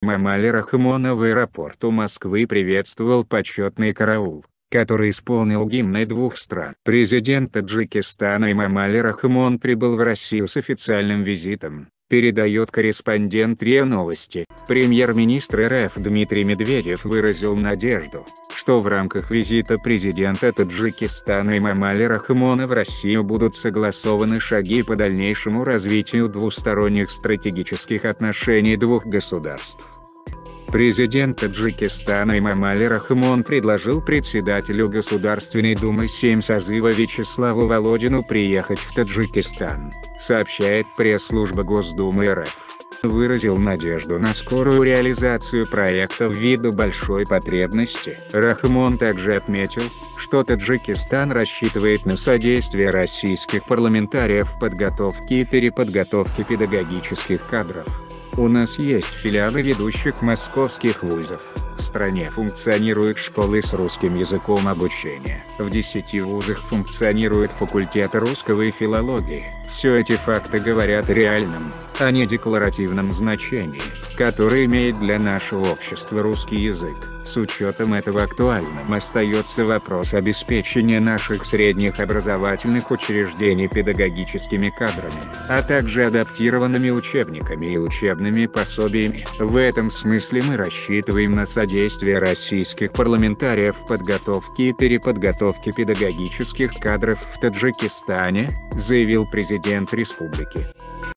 Эмомали Рахмона в аэропорту Москвы приветствовал почетный караул, который исполнил гимны двух стран. Президент Таджикистана Эмомали Рахмон прибыл в Россию с официальным визитом, передает корреспондент РИА Новости. Премьер-министр РФ Дмитрий Медведев выразил надежду, что в рамках визита президента Таджикистана Эмомали Рахмона в Россию будут согласованы шаги по дальнейшему развитию двусторонних стратегических отношений двух государств. Президент Таджикистана Эмомали Рахмон предложил председателю Государственной Думы 7 созыва Вячеславу Володину приехать в Таджикистан, сообщает пресс-служба Госдумы РФ. Выразил надежду на скорую реализацию проекта ввиду большой потребности. Рахмон также отметил, что Таджикистан рассчитывает на содействие российских парламентариев в подготовке и переподготовке педагогических кадров. У нас есть филиалы ведущих московских вузов. В стране функционируют школы с русским языком обучения. В 10 вузах функционируют факультеты русского и филологии. Все эти факты говорят о реальном, а не декларативном значении, которое имеет для нашего общества русский язык. С учетом этого актуальным остается вопрос обеспечения наших средних образовательных учреждений педагогическими кадрами, а также адаптированными учебниками и учебными пособиями. В этом смысле мы рассчитываем на содействие российских парламентариев в подготовке и переподготовке педагогических кадров в Таджикистане, заявил президент республики.